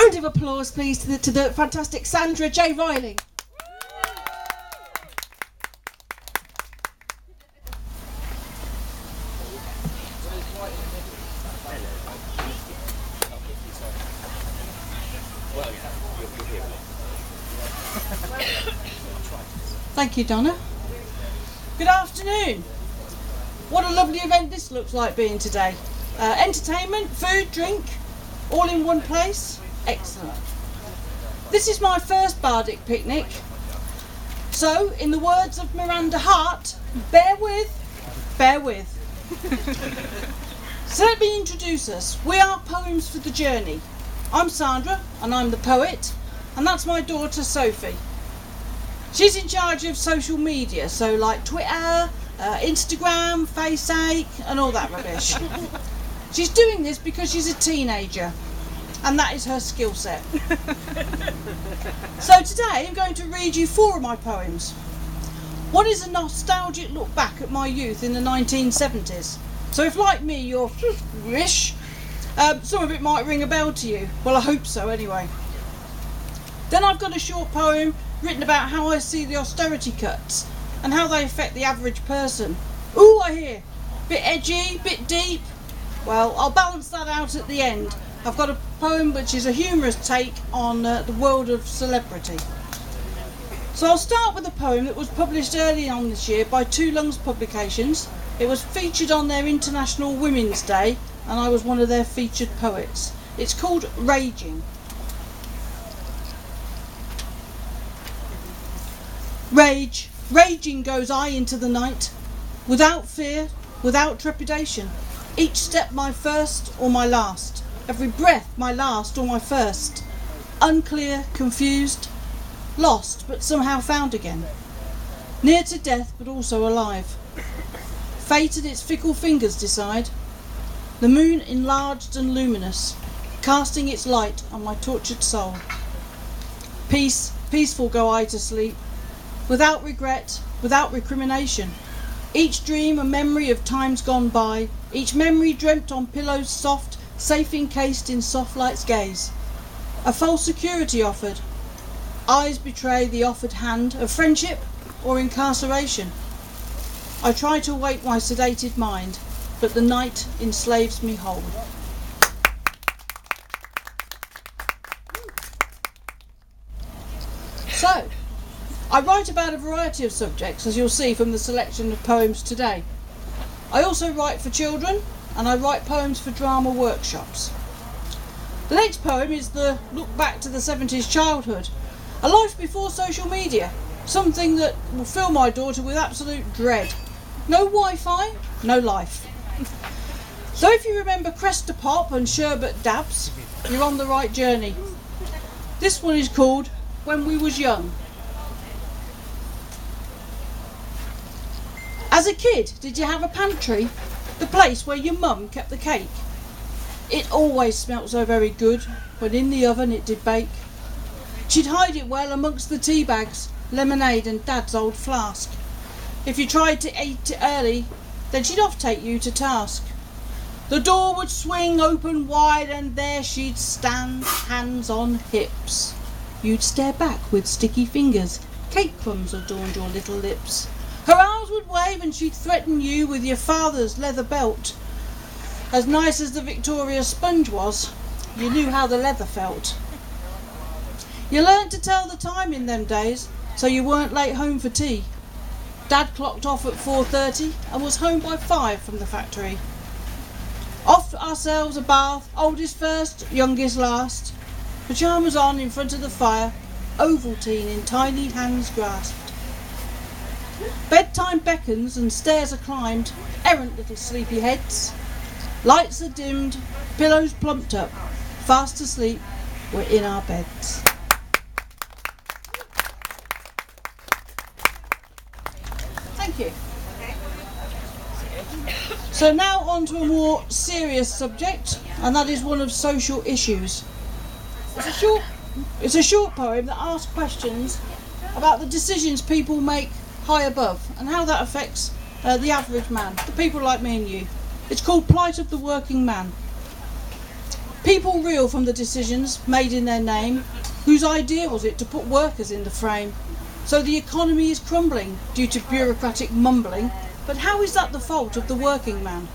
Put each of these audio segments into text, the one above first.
round of applause, please, to the fantastic Sandra J. Riley. Thank you, Donna. Good afternoon. What a lovely event this looks like being today. Entertainment, food, drink, all in one place. Excellent. This is my first Bardic Picnic. So, in the words of Miranda Hart, bear with. So let me introduce us. We are Poems for the Journey. I'm Sandra, and I'm the poet, and that's my daughter Sophie. She's in charge of social media, so like Twitter, Instagram, Faceache, and all that rubbish. She's doing this because she's a teenager, and that is her skill set. So today I'm going to read you 4 of my poems. One is a nostalgic look back at my youth in the 1970s. So if, like me, you're wish, some of it might ring a bell to you. Well, I hope so anyway. Then I've got a short poem written about how I see the austerity cuts and how they affect the average person. Ooh, I hear. Bit edgy, bit deep. Well, I'll balance that out at the end. I've got a poem which is a humorous take on the world of celebrity. So I'll start with a poem that was published early on this year by Two Lungs Publications. It was featured on their International Women's Day, and I was one of their featured poets. It's called Raging. Raging goes I into the night, without fear, without trepidation. Each step my first or my last, every breath my last or my first. Unclear, confused, lost but somehow found again. Near to death but also alive. Fate and its fickle fingers decide. The moon enlarged and luminous, casting its light on my tortured soul. Peaceful go I to sleep, without regret, without recrimination. Each dream a memory of times gone by, each memory dreamt on pillows soft, safe encased in soft light's gaze. A false security offered. Eyes betray the offered hand of friendship or incarceration. I try to wake my sedated mind, but the night enslaves me whole. So, I write about a variety of subjects, as you'll see from the selection of poems today. I also write for children, and I write poems for drama workshops. The next poem is the look back to the 70s childhood, a life before social media, something that will fill my daughter with absolute dread. No Wi-Fi, no life. So if you remember Cresta Pop and Sherbet Dabs, you're on the right journey. This one is called When We Was Young. As a kid, did you have a pantry? The place where your mum kept the cake? It always smelt so very good when in the oven it did bake. She'd hide it well amongst the tea bags, lemonade and Dad's old flask. If you tried to eat it early, then she'd off take you to task. The door would swing open wide and there she'd stand, hands on hips. You'd stare back with sticky fingers, cake crumbs adorned your little lips. Her arms would wave and she'd threaten you with your father's leather belt. As nice as the Victoria sponge was, you knew how the leather felt. You learnt to tell the time in them days, so you weren't late home for tea. Dad clocked off at 4:30 and was home by 5 from the factory. Off ourselves a bath, oldest first, youngest last. Pyjamas on in front of the fire, Ovaltine in tiny hands grasped. Bedtime beckons and stairs are climbed, errant little sleepy heads. Lights are dimmed, pillows plumped up, fast asleep, we're in our beds. Thank you. So now on to a more serious subject, and that is one of social issues. It's a short poem that asks questions about the decisions people make high above and how that affects the average man, the people like me and you. It's called Plight of the Working Man. People reel from the decisions made in their name. Whose idea was it to put workers in the frame? So the economy is crumbling due to bureaucratic mumbling. But how is that the fault of the working man?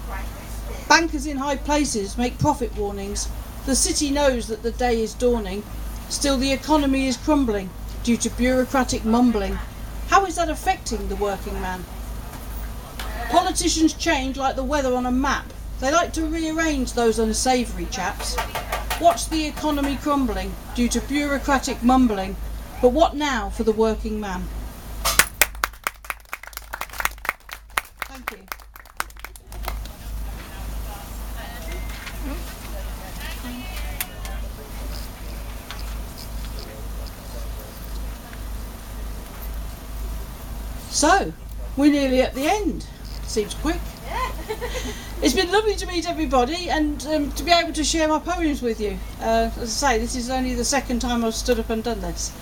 Bankers in high places make profit warnings. The city knows that the day is dawning. Still the economy is crumbling due to bureaucratic mumbling. How is that affecting the working man? Politicians change like the weather on a map. They like to rearrange those unsavoury chaps. Watch the economy crumbling due to bureaucratic mumbling. But what now for the working man? Thank you. So, we're nearly at the end. Seems quick. It's been lovely to meet everybody and to be able to share my poems with you. As I say, this is only the second time I've stood up and done this.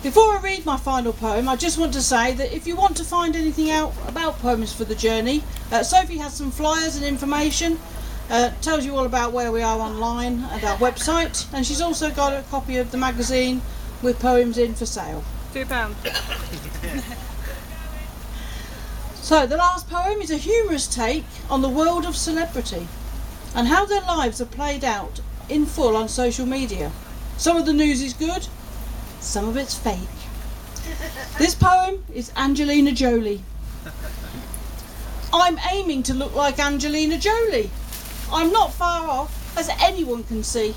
Before I read my final poem, I just want to say that if you want to find anything out about Poems for the Journey, Sophie has some flyers and information, tells you all about where we are online and our website, and she's also got a copy of the magazine with poems in for sale. £2. So the last poem is a humorous take on the world of celebrity and how their lives are played out in full on social media. Some of the news is good, some of it's fake. This poem is Angelina Jolie. I'm aiming to look like Angelina Jolie. I'm not far off, as anyone can see.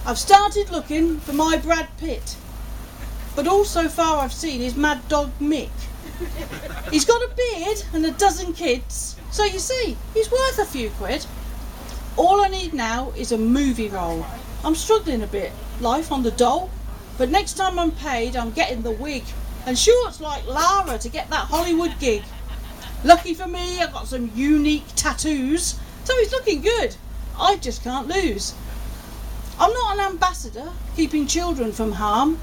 I've started looking for my Brad Pitt, but all so far I've seen is Mad Dog Mick. He's got a beard and a dozen kids, so you see, he's worth a few quid. All I need now is a movie role. I'm struggling a bit, life on the dole, but next time I'm paid I'm getting the wig and shorts like Lara to get that Hollywood gig. Lucky for me I've got some unique tattoos, so he's looking good. I just can't lose. I'm not an ambassador keeping children from harm,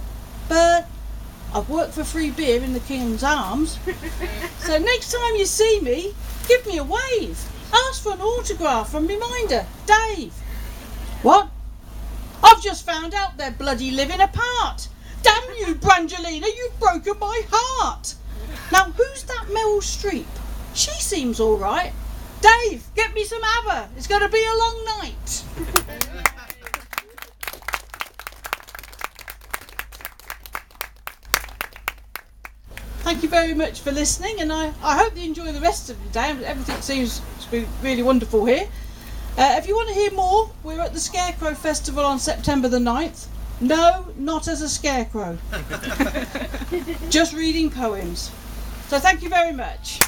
but I've worked for free beer in the King's Arms. So next time you see me, give me a wave. Ask for an autograph from Reminder, Dave. What? I've just found out they're bloody living apart. Damn you, Brangelina, you've broken my heart. Now who's that Meryl Streep? She seems all right. Dave, get me some ABBA. It's going to be a long night. Thank you very much for listening, and I hope you enjoy the rest of the day. Everything seems to be really wonderful here. If you want to hear more, we're at the Scarecrow Festival on September the 9th. No, not as a scarecrow. Just reading poems. So thank you very much.